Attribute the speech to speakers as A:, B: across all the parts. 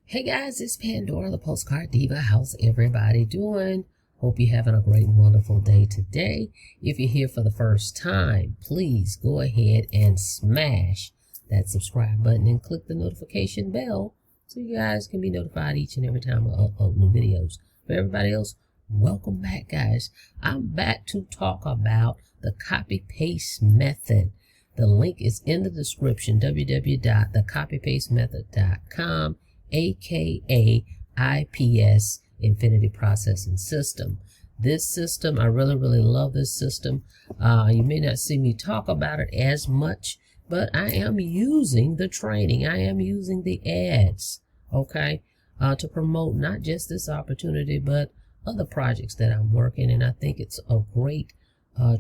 A: Hey guys, it's Pandora, the Postcard Diva. How's everybody doing? Hope you're having a great and wonderful day today. If you're here for the first time, please go ahead and smash that subscribe button and click the notification bell so you guys can be notified each and every time I upload new videos. For everybody else, welcome back, guys. I'm back to talk about the copy-paste method. The link is in the description, www.thecopypastemethod.com. aka IPS, Infinity Processing System. This system, I really love this system. You may not see me talk about it as much, but I am using the training. I am using the ads, okay, to promote not just this opportunity, but other projects that I'm working. And I think it's a great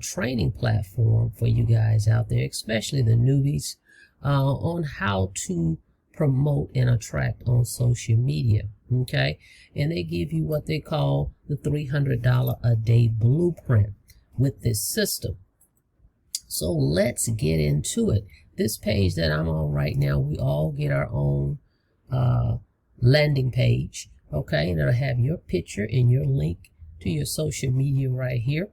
A: training platform for you guys out there, especially the newbies, on how to promote and attract on social media. Okay, and they give you what they call the $300 a day blueprint with this system. So let's get into it. This page that I'm on right now, we all get our own landing page. Okay, and it'll have your picture and your link to your social media right here.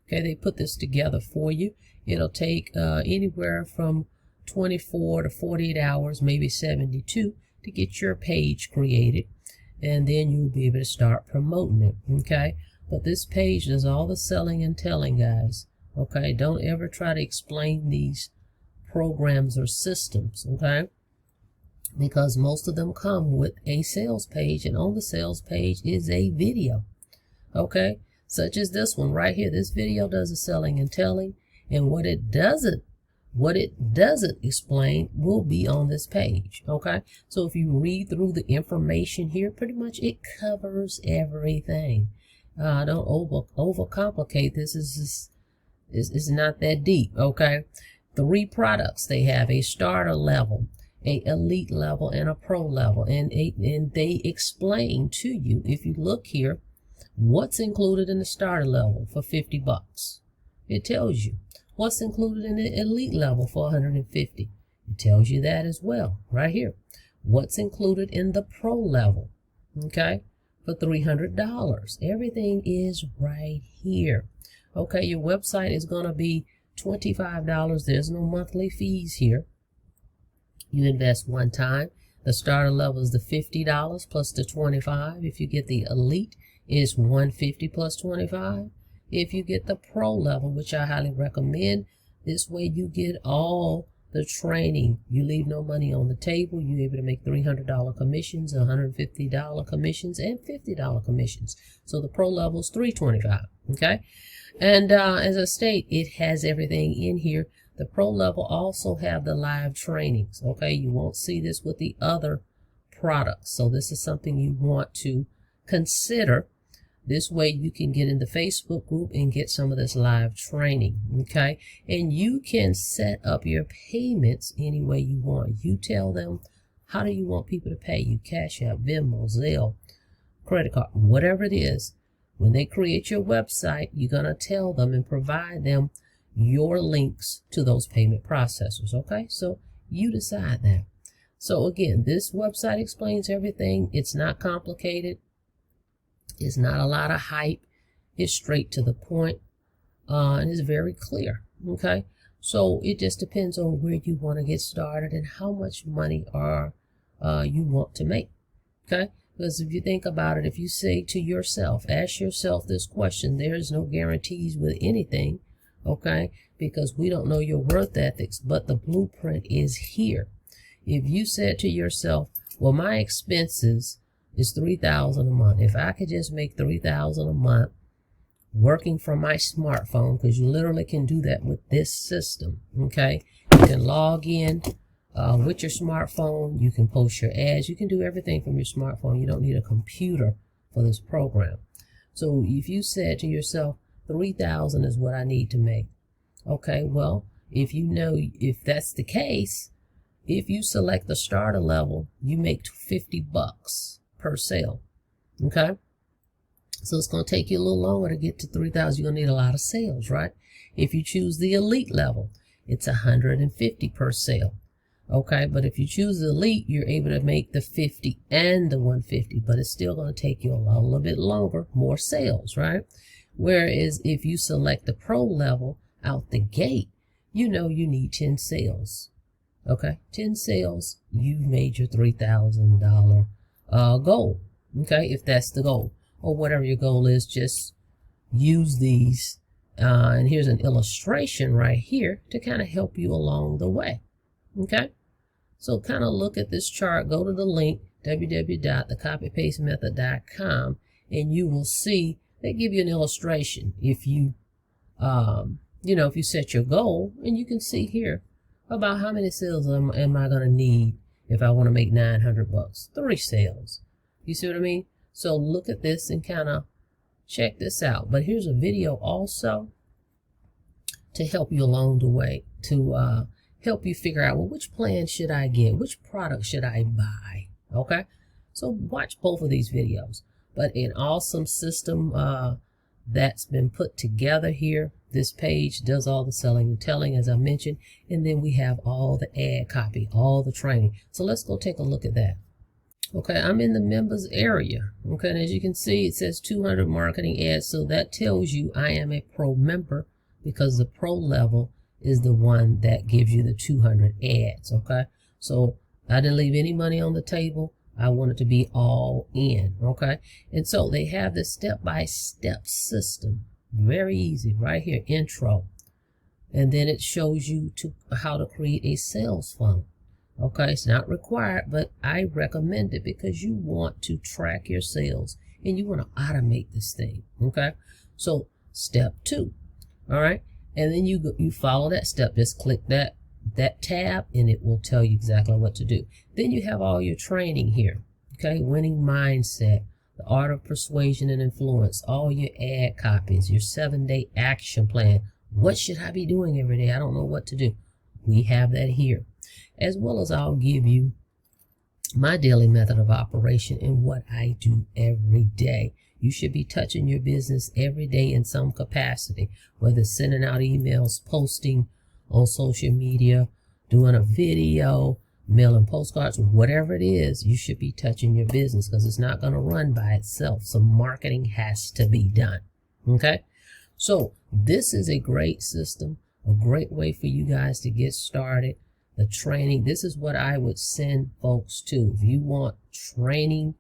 A: Okay, they put this together for you. It'll take anywhere from 24 to 48 hours, maybe 72, to get your page created, and then you'll be able to start promoting it. Okay, but this page does all the selling and telling, guys. Okay, don't ever try to explain these programs or systems, okay, because most of them come with a sales page, and on the sales page is a video, okay, such as this one right here. This video does the selling and telling, and what it doesn't explain will be on this page. Okay, so if you read through the information here, pretty much it covers everything. Don't overcomplicate this. Is not that deep. Okay, 3 products they have: a starter level, a elite level, and a pro level, and they explain to you, if you look here, what's included in the starter level for $50. It tells you what's included in the elite level for $150. It tells you that as well right here. What's included in the pro level, okay, for $300. Everything is right here. Okay, your website is going to be $25. There's no monthly fees here. You invest one time. The starter level is the $50 plus the $25. If you get the elite, it's $150 plus $25. If you get the pro level, which I highly recommend, this way you get all the training. You leave no money on the table. You're able to make $300 commissions, $150 commissions, and $50 commissions. So the pro level is $325. Okay, and as I state, it has everything in here. The pro level also have the live trainings. Okay, you won't see this with the other products. So this is something you want to consider. This way you can get in the Facebook group and get some of this live training, okay? And you can set up your payments any way you want. You tell them, how do you want people to pay you? Cash App, Venmo, Zelle, credit card, whatever it is. When they create your website, you're going to tell them and provide them your links to those payment processors, okay? So you decide that. So again, this website explains everything. It's not complicated. It's not a lot of hype. It's straight to the point, and it's very clear. Okay, so it just depends on where you want to get started and how much money you want to make. Okay, because if you think about it, if you say to yourself, ask yourself this question: there is no guarantees with anything. Okay, because we don't know your worth ethics, but the blueprint is here. If you said to yourself, well, my expenses is $3,000 a month. If I could just make $3,000 a month working from my smartphone, because you literally can do that with this system, okay? You can log in with your smartphone. You can post your ads. You can do everything from your smartphone. You don't need a computer for this program. So if you said to yourself, $3,000 is what I need to make, okay, well, if that's the case, if you select the starter level, you make $50 per sale. Okay, so it's going to take you a little longer to get to 3,000. You're going to need a lot of sales, right? If you choose the elite level, it's $150 per sale. Okay, but if you choose the elite, you're able to make the 50 and the 150, but it's still going to take you a little bit longer, more sales, right? Whereas if you select the pro level out the gate, you know you need 10 sales. Okay, 10 sales, you've made your $3,000 goal. Okay, if that's the goal, or whatever your goal is, just use these. And here's an illustration right here to kind of help you along the way. Okay, so kind of look at this chart, go to the link www.thecopypastemethod.com, and you will see they give you an illustration. If you if you set your goal, and you can see here about how many sales am I going to need if I want to make $900. 3 sales. You see what I mean? So look at this and kind of check this out. But here's a video also to help you along the way, to help you figure out, well, which plan should I get? Which product should I buy? Okay, so watch both of these videos. But an awesome system that's been put together here. This page does all the selling and telling, as I mentioned, and then we have all the ad copy, all the training. So let's go take a look at that. Okay, I'm in the members area. Okay, and as you can see, it says 200 marketing ads. So that tells you I am a pro member, because the pro level is the one that gives you the 200 ads. Okay, so I didn't leave any money on the table. I want it to be all in. Okay, and so they have this step-by-step system. Very easy right here, intro, and then it shows you how to create a sales funnel. Okay, it's not required, but I recommend it because you want to track your sales and you want to automate this thing. Okay, so step 2. All right, and then you follow that step. Just click that tab and it will tell you exactly what to do. Then you have all your training here. Okay, winning mindset, the art of persuasion and influence, all your ad copies, your 7-day action plan. What should I be doing every day? I don't know what to do. We have that here, as well as I'll give you my daily method of operation and what I do every day. You should be touching your business every day in some capacity, whether it's sending out emails, posting on social media, doing a video, mailing postcards, whatever it is. You should be touching your business because it's not going to run by itself. Some marketing has to be done. Okay, so this is a great system, a great way for you guys to get started. The training, this is what I would send folks to. If you want training,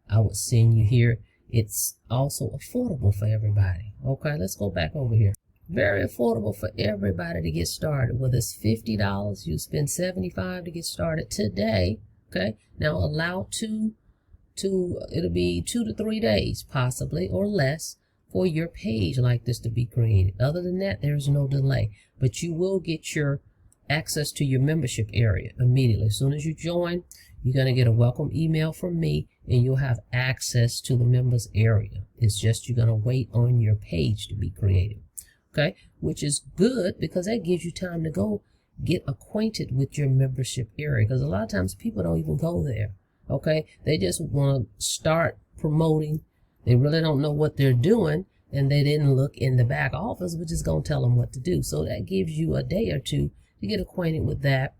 A: I would send you here. It's also affordable for everybody. Okay, let's go back over here. Very affordable for everybody to get started. Whether it's $50, you spend $75 to get started today. Okay, now allow it'll be 2 to 3 days possibly or less for your page like this to be created. Other than that, there's no delay, but you will get your access to your membership area immediately. As soon as you join, you're going to get a welcome email from me and you'll have access to the members area. It's just you're going to wait on your page to be created. Okay, which is good because that gives you time to go get acquainted with your membership area, because a lot of times people don't even go there. Okay, they just want to start promoting. They really don't know what they're doing, and they didn't look in the back office, which is going to tell them what to do. So that gives you a day or two to get acquainted with that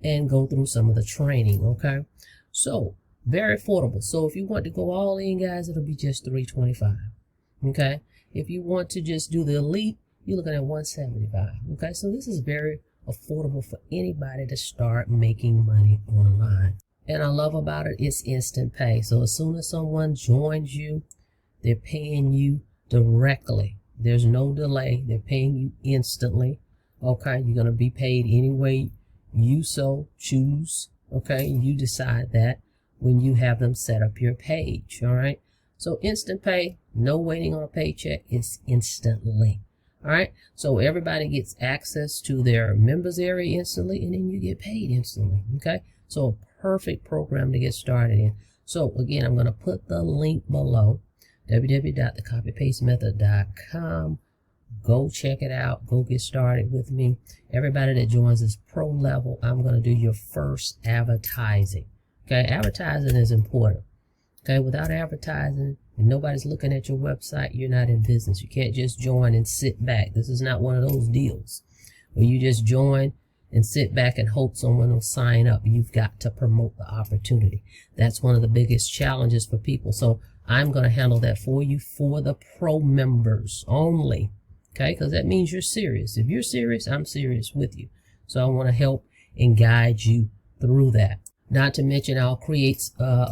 A: and go through some of the training. Okay, so very affordable. So if you want to go all in, guys, it'll be just $325. Okay, if you want to just do the elite, you're looking at $175. Okay, so this is very affordable for anybody to start making money online. And I love about it, it's instant pay. So as soon as someone joins you, they're paying you directly. There's no delay. They're paying you instantly. Okay, you're going to be paid any way you so choose. Okay, you decide that when you have them set up your page. All right, so instant pay, no waiting on a paycheck. It's instantly. All right, so everybody gets access to their members area instantly, and then you get paid instantly. Okay, so a perfect program to get started in. So again, I'm going to put the link below, www.thecopypastemethod.com. Go check it out. Go get started with me. Everybody that joins this pro level, I'm going to do your first advertising. Okay, advertising is important. Okay, without advertising and nobody's looking at your website, you're not in business. You can't just join and sit back. This is not one of those deals where you just join and sit back and hope someone will sign up. You've got to promote the opportunity. That's one of the biggest challenges for people. So I'm going to handle that for you for the pro members only. Okay, because that means you're serious. If you're serious, I'm serious with you. So I want to help and guide you through that. Not to mention, I'll create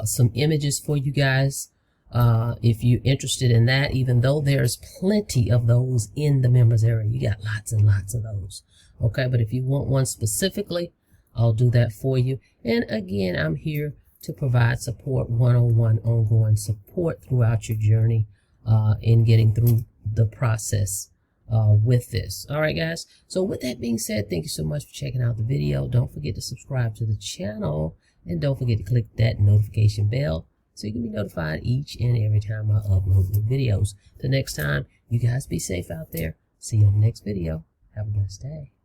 A: some images for you guys if you're interested in that, even though there's plenty of those in the members area. You got lots and lots of those. Okay, but if you want one specifically, I'll do that for you. And again, I'm here to provide support, one-on-one ongoing support throughout your journey in getting through the process with this. All right, guys. So with that being said, thank you so much for checking out the video. Don't forget to subscribe to the channel, and don't forget to click that notification bell so you can be notified each and every time I upload new videos. Till next time, you guys be safe out there. See you on the next video. Have a blessed day.